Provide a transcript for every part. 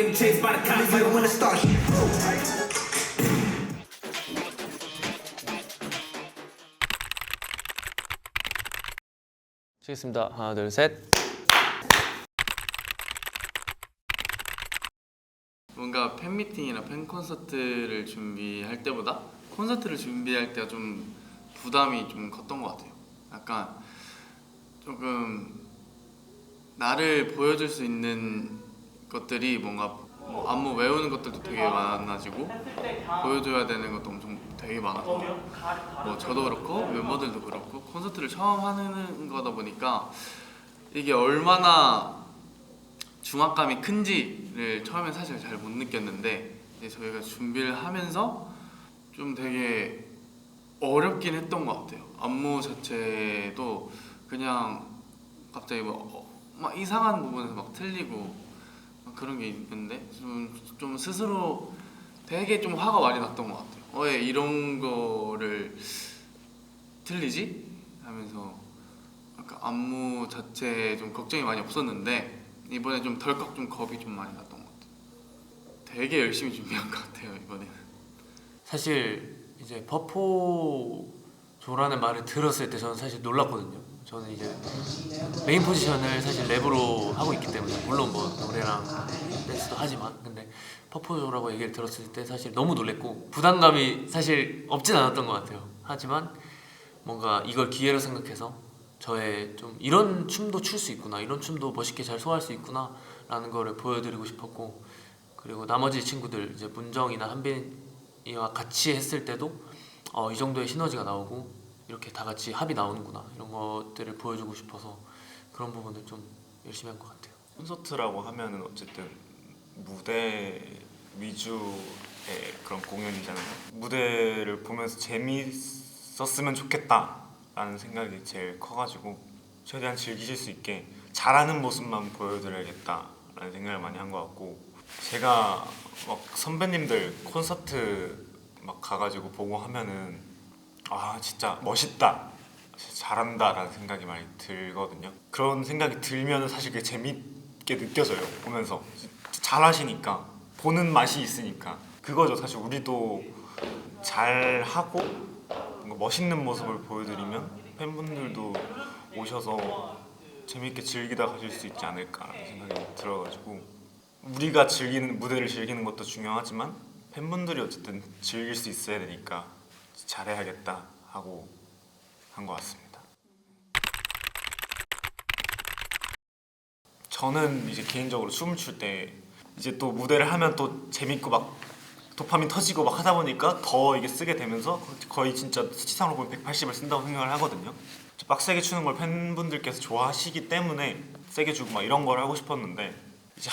getting chased by the cops like when it starts. 치겠습니다. 하나, 둘, 셋. 뭔가 팬미팅이나 팬콘서트를 준비할 때보다 콘서트를 준비할 때가 좀 부담이 좀 컸던 것 같아요. 약간 조금 나를 보여줄 수 있는 것들이 뭔가 뭐 안무 외우는 것들도 되게 많아지고 보여줘야 되는 것도 엄청 되게 많아서 뭐 저도 그렇고 멤버들도 그렇고 콘서트를 처음 하는 거다 보니까 이게 얼마나 중압감이 큰지를 처음엔 사실 잘 못 느꼈는데 이제 저희가 준비를 하면서 좀 되게 어렵긴 했던 것 같아요. 안무 자체도 그냥 갑자기 막 이상한 부분에서 막 틀리고 막 그런 게 있는데 좀 스스로 되게 좀 화가 많이 났던 것 같아요. 왜 이런 거를 틀리지? 하면서 약간 안무 자체에 좀 걱정이 많이 없었는데 이번에 좀 덜컥 좀 겁이 좀 많이 났던 것 같아요. 되게 열심히 준비한 것 같아요 이번에는. 사실 이제 퍼포조라는 말을 들었을 때 저는 사실 놀랐거든요. 저는 이제 메인 포지션을 사실 랩으로 하고 있기 때문에 물론 뭐 노래랑 댄스도 하지만 근데 퍼포조라고 얘기를 들었을 때 사실 너무 놀랬고 부담감이 사실 없진 않았던 것 같아요. 하지만 뭔가 이걸 기회로 생각해서 저의 좀 이런 춤도 출 수 있구나, 이런 춤도 멋있게 잘 소화할 수 있구나 라는 거를 보여드리고 싶었고, 그리고 나머지 친구들 이제 문정이나 한빈이와 같이 했을 때도 이 정도의 시너지가 나오고 이렇게 다 같이 합이 나오는구나 이런 것들을 보여주고 싶어서 그런 부분을 좀 열심히 한 것 같아요. 콘서트라고 하면은 어쨌든 무대 위주의 그런 공연이잖아요. 무대를 보면서 재밌었으면 좋겠다라는 생각이 제일 커가지고 최대한 즐기실 수 있게 잘하는 모습만 보여드려야겠다라는 생각을 많이 한 것 같고, 제가 막 선배님들 콘서트 막 가가지고 보고 하면은 진짜 멋있다, 진짜 잘한다라는 생각이 많이 들거든요. 그런 생각이 들면 사실 그게 재밌게 느껴져요. 보면서 잘하시니까 보는 맛이 있으니까 그거죠. 사실 우리도 잘하고 뭔가 멋있는 모습을 보여드리면 팬분들도 오셔서 재밌게 즐기다 가실 수 있지 않을까라는 생각이 들어가지고, 우리가 즐기는 무대를 즐기는 것도 중요하지만 팬분들이 어쨌든 즐길 수 있어야 되니까 잘해야겠다 하고 한 것 같습니다. 저는 이제 개인적으로 춤을 출 때 이제 또 무대를 하면 또 재밌고 막 도파민 터지고 막 하다 보니까 더 이게 쓰게 되면서 거의 진짜 수치상으로 보면 180을 쓴다고 생각을 하거든요. 빡세게 추는 걸 팬분들께서 좋아하시기 때문에 세게 주고 막 이런 걸 하고 싶었는데, 이제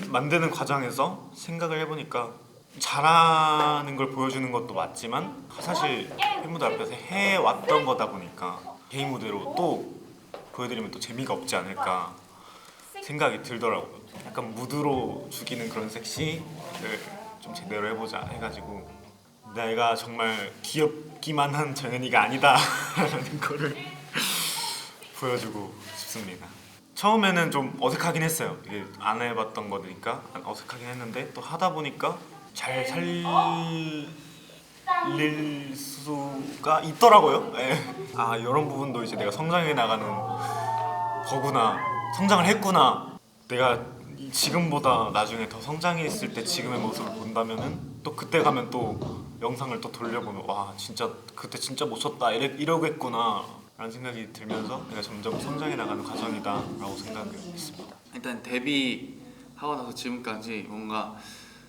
만드는 과정에서 생각을 해보니까 잘하는 걸 보여주는 것도 맞지만 사실 팬분들 앞에서 해왔던 거다 보니까 개인 무대로 또 보여드리면 또 재미가 없지 않을까 생각이 들더라고요. 약간 무드로 죽이는 그런 섹시를 좀 제대로 해보자 해가지고, 내가 정말 귀엽기만 한 정현이가 아니다라는 거를 보여주고 싶습니다. 처음에는 좀 어색하긴 했어요. 이게 안 해봤던 거니까 어색하긴 했는데 또 하다 보니까 잘 살릴 수가 있더라고요. 이런 부분도 이제 내가 성장해 나가는 거구나, 성장을 했구나, 내가 지금보다 나중에 더 성장했을 때 지금의 모습을 본다면은 또 그때 가면 또 영상을 또 돌려보면 와 진짜 그때 진짜 멋졌다 이러겠구나 라는 생각이 들면서 내가 점점 성장해 나가는 과정이다 라고 생각을 했습니다. 일단 데뷔하고 나서 지금까지 뭔가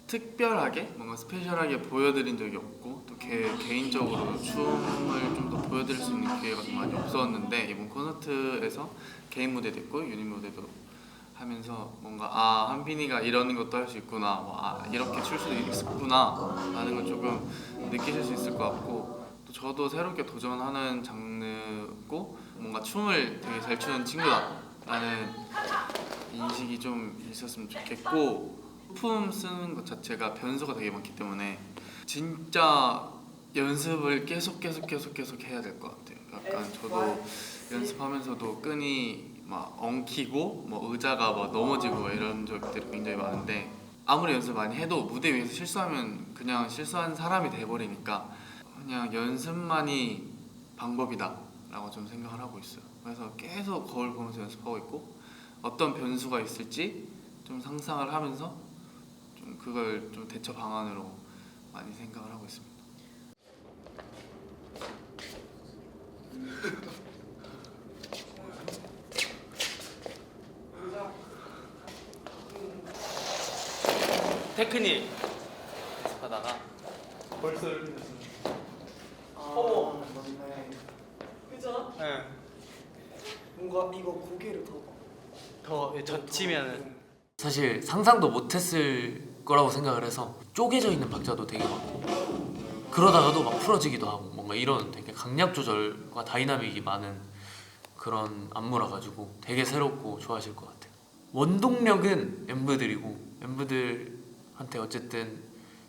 특별하게 뭔가 스페셜하게 보여드린 적이 없고 또 개인적으로 춤을 좀 더 보여드릴 수 있는 기회가 좀 많이 없었는데, 이번 콘서트에서 개인 무대도 있고 유닛 무대도 하면서 뭔가 한빈이가 이러는 것도 할 수 있구나, 이렇게 출 수도 있구나 라는 걸 조금 느끼실 수 있을 것 같고, 또 저도 새롭게 도전하는 장르고 뭔가 춤을 되게 잘 추는 친구다라는 인식이 좀 있었으면 좋겠고, 소품 쓰는 것 자체가 변수가 되게 많기 때문에 진짜 연습을 계속 해야 될 것 같아요. 약간 저도 연습하면서도 끈이 막 엉키고 뭐 의자가 막 넘어지고 이런 적들이 굉장히 많은데, 아무리 연습 많이 해도 무대 위에서 실수하면 그냥 실수한 사람이 돼버리니까 그냥 연습만이 방법이다 라고 좀 생각을 하고 있어요. 그래서 계속 거울 보면서 연습하고 있고 어떤 변수가 있을지 좀 상상을 하면서 좀 그걸 좀 대처 방안으로 많이 생각을 하고 있습니다. 테크닉 연습하다가 벌써 이렇게 됐어요. 어머 맞네. 그죠? 네. 뭔가 이거 고개를 더 젖히면은 사실 상상도 못했을 거라고 생각을 해서 쪼개져 있는 박자도 되게 많고 그러다가도 막 풀어지기도 하고 뭔가 이런 되게 강약 조절과 다이나믹이 많은 그런 안무라 가지고 되게 새롭고 좋아하실 것 같아요. 원동력은 멤버들이고 멤버들한테 어쨌든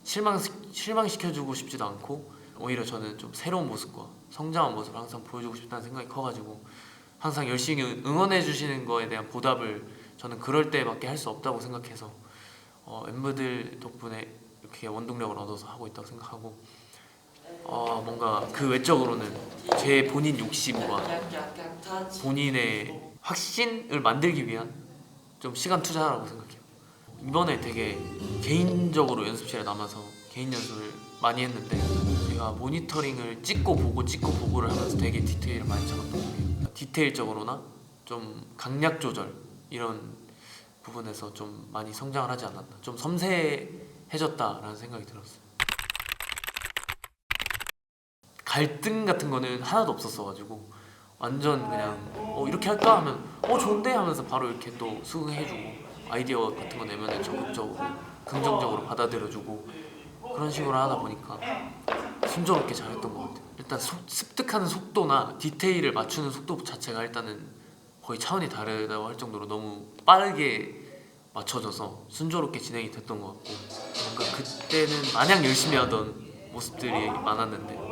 실망시켜주고 싶지도 않고 오히려 저는 좀 새로운 모습과 성장한 모습을 항상 보여주고 싶다는 생각이 커가지고 항상 열심히 응원해 주시는 거에 대한 보답을 저는 그럴 때밖에 할 수 없다고 생각해서 멤버들 덕분에 이렇게 원동력을 얻어서 하고 있다고 생각하고 뭔가 그 외적으로는 제 본인 욕심과 본인의 확신을 만들기 위한 좀 시간 투자라고 생각해요. 이번에 되게 개인적으로 연습실에 남아서 개인 연습을 많이 했는데 제가 모니터링을 찍고 보고를 하면서 되게 디테일을 많이 잡았던 것 같아요. 디테일적으로나 좀 강약 조절 이런 부분에서 좀 많이 성장을 하지 않았나, 좀 섬세해졌다라는 생각이 들었어요. 갈등 같은 거는 하나도 없었어가지고 완전 그냥 이렇게 할까 하면 좋은데 하면서 바로 이렇게 또 수긍해주고 아이디어 같은 거 내면은 적극적으로 긍정적으로 받아들여주고 그런 식으로 하다 보니까 순조롭게 잘했던 것 같아요. 일단 습득하는 속도나 디테일을 맞추는 속도 자체가 일단은 거의 차원이 다르다고 할 정도로 너무 빠르게 맞춰져서 순조롭게 진행이 됐던 것 같고 뭔가 그때는 마냥 열심히 하던 모습들이 많았는데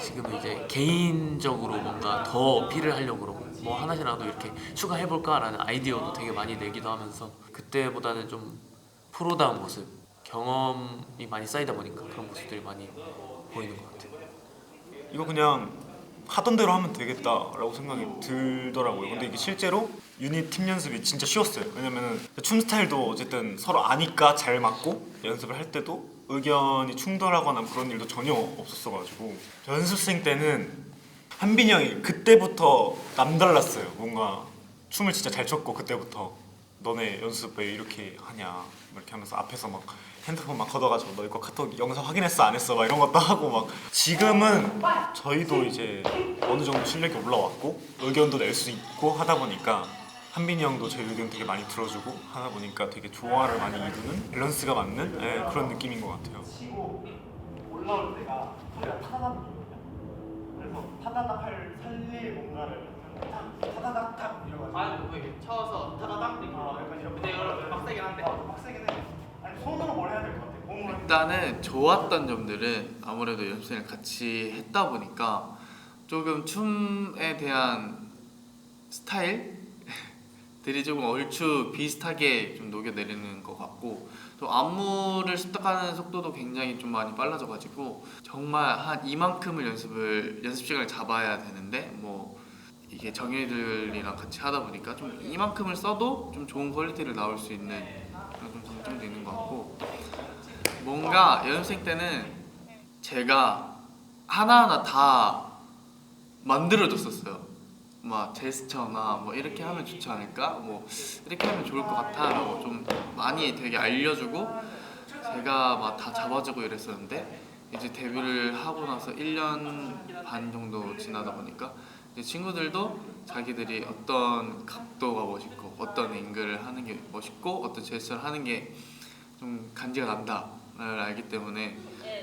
지금은 이제 개인적으로 뭔가 더 어필을 하려고 그러고 뭐 하나씩이라도 이렇게 추가해볼까 라는 아이디어도 되게 많이 내기도 하면서 그때보다는 좀 프로다운 모습, 경험이 많이 쌓이다 보니까 그런 모습들이 많이 보이는 것 같아요. 이거 그냥 하던 대로 하면 되겠다라고 생각이 들더라고요. 근데 이게 실제로 유닛 팀 연습이 진짜 쉬웠어요. 왜냐면은 춤 스타일도 어쨌든 서로 아니까 잘 맞고 연습을 할 때도 의견이 충돌하거나 그런 일도 전혀 없었어가지고 연습생 때는 한빈이 형이 그때부터 남달랐어요. 뭔가 춤을 진짜 잘 췄고 그때부터 너네 연습 왜 이렇게 하냐 이렇게 하면서 앞에서 막 핸드폰 막 걷어가지고 너 이거 카톡 영상 확인했어 안 했어 막 이런 것도 하고 막 지금은 저희도 이제 어느 정도 실력이 올라왔고 의견도 낼 수 있고 하다 보니까 한빈이 형도 저희 의견 되게 많이 들어주고 하다 보니까 되게 조화를 많이 이루는 밸런스가 맞는 그런 느낌인 것 같아요. 치고 올라올 때가 소리가 타다닥 들리거든요. 그래서 타다닥 할 살릴 뭔가를 타다닥 탁 이러가지고 아니 뭐 이게 쳐서 타다닥 약간 이렇게 근데 이거 빡세긴 한데 빡세긴 해. 아니 손으로 뭘 해야 될 것 같아. 몸으로 일단은 좋았던 점들은 아무래도 연습생을 같이 했다 보니까 조금 춤에 대한 스타일들이 조금 얼추 비슷하게 좀 녹여내리는 것 같고 또 안무를 습득하는 속도도 굉장히 좀 많이 빨라져가지고 정말 한 이만큼을 연습 시간을 잡아야 되는데 뭐 이게 정예들이랑 같이 하다 보니까 좀 이만큼을 써도 좀 좋은 퀄리티를 나올 수 있는 그런 좀 장점도 있는 것 같고 뭔가 연습생 때는 제가 하나하나 다 만들어줬었어요. 막 제스처나 뭐 이렇게 하면 좋지 않을까? 뭐 이렇게 하면 좋을 것 같아 라고 좀 많이 되게 알려주고 제가 막 다 잡아주고 이랬었는데 이제 데뷔를 하고 나서 1년 반 정도 지나다 보니까 이제 친구들도 자기들이 어떤 각도가 멋있고 어떤 앵글을 하는 게 멋있고 어떤 제스처를 하는 게 좀 간지가 난다를 알기 때문에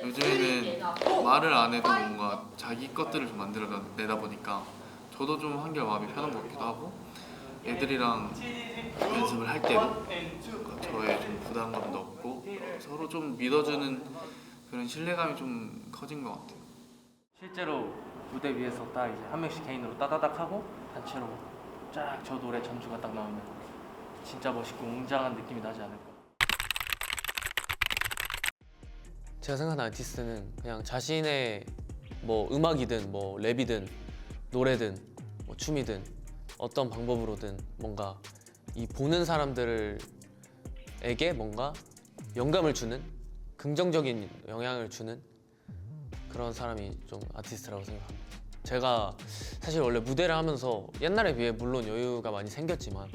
요즘에는 말을 안 해도 뭔가 자기 것들을 좀 만들어내다 보니까 저도 좀 한결 마음이 편한 것 같기도 하고 애들이랑 연습을 할 때도 저의 좀 부담감도 없고 서로 좀 믿어주는 그런 신뢰감이 좀 커진 것 같아요. 실제로 무대 위에서 딱 이제 한 명씩 개인으로 따다닥 하고 단체로 쫙 저 노래 전주가 딱 나오면 진짜 멋있고 웅장한 느낌이 나지 않을까. 제가 생각하는 아티스트는 그냥 자신의 뭐 음악이든 뭐 랩이든 노래든 뭐 춤이든 어떤 방법으로든 뭔가 이 보는 사람들에게 뭔가 영감을 주는 긍정적인 영향을 주는 그런 사람이 좀 아티스트라고 생각합니다. 제가 사실 원래 무대를 하면서 옛날에 비해 물론 여유가 많이 생겼지만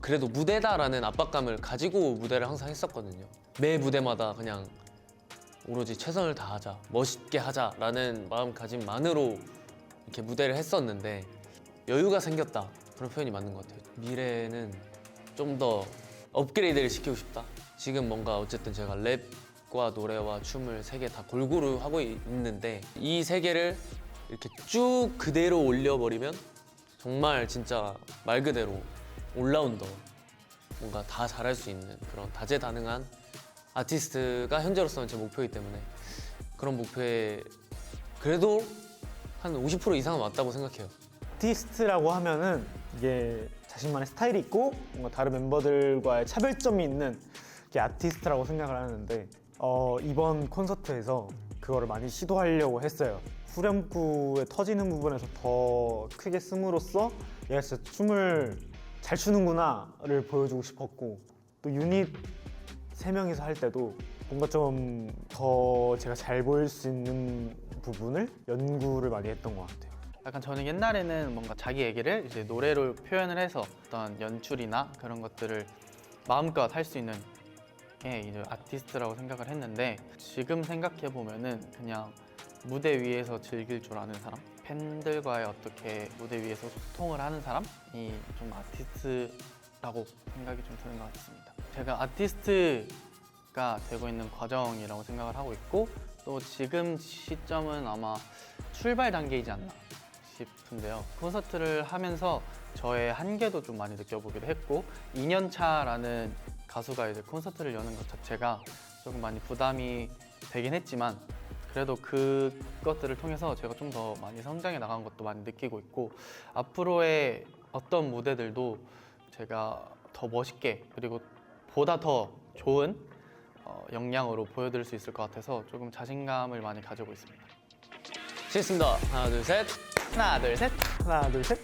그래도 무대다라는 압박감을 가지고 무대를 항상 했었거든요. 매 무대마다 그냥 오로지 최선을 다하자, 멋있게 하자라는 마음가짐만으로 이렇게 무대를 했었는데 여유가 생겼다, 그런 표현이 맞는 것 같아요. 미래는 좀 더 업그레이드를 시키고 싶다. 지금 뭔가 어쨌든 제가 랩과 노래와 춤을 세 개 다 골고루 하고 있는데 이 세 개를 이렇게 쭉 그대로 올려버리면 정말 진짜 말 그대로 올라운더, 뭔가 다 잘할 수 있는 그런 다재다능한 아티스트가 현재로서는 제 목표이기 때문에 그런 목표에 그래도 한 50% 이상은 왔다고 생각해요. 아티스트라고 하면은 이게 자신만의 스타일이 있고 뭔가 다른 멤버들과의 차별점이 있는 게 아티스트라고 생각을 하는데 이번 콘서트에서 그거를 많이 시도하려고 했어요. 후렴구에 터지는 부분에서 더 크게 씀으로써 얘가 진짜 춤을 잘 추는구나를 보여주고 싶었고, 또 유닛 3명이서 할 때도 뭔가 좀 더 제가 잘 보일 수 있는 부분을 연구를 많이 했던 것 같아요. 약간 저는 옛날에는 뭔가 자기 얘기를 이제 노래로 표현을 해서 어떤 연출이나 그런 것들을 마음껏 할 수 있는 게 이제 아티스트라고 생각을 했는데, 지금 생각해 보면은 그냥 무대 위에서 즐길 줄 아는 사람, 팬들과의 어떻게 무대 위에서 소통을 하는 사람이 좀 아티스트라고 생각이 좀 드는 것 같습니다. 제가 아티스트가 되고 있는 과정이라고 생각을 하고 있고, 또 지금 시점은 아마 출발 단계이지 않나 싶은데요. 콘서트를 하면서 저의 한계도 좀 많이 느껴보기도 했고, 2년차라는 가수가 이제 콘서트를 여는 것 자체가 조금 많이 부담이 되긴 했지만, 그래도 그것들을 통해서 제가 좀 더 많이 성장해 나간 것도 많이 느끼고 있고, 앞으로의 어떤 무대들도 제가 더 멋있게 그리고 보다 더 좋은 역량으로 보여드릴 수 있을 것 같아서 조금 자신감을 많이 가지고 있습니다. 실습니다. 하나, 둘, 셋. 하나, 둘, 셋. 하나, 둘, 셋.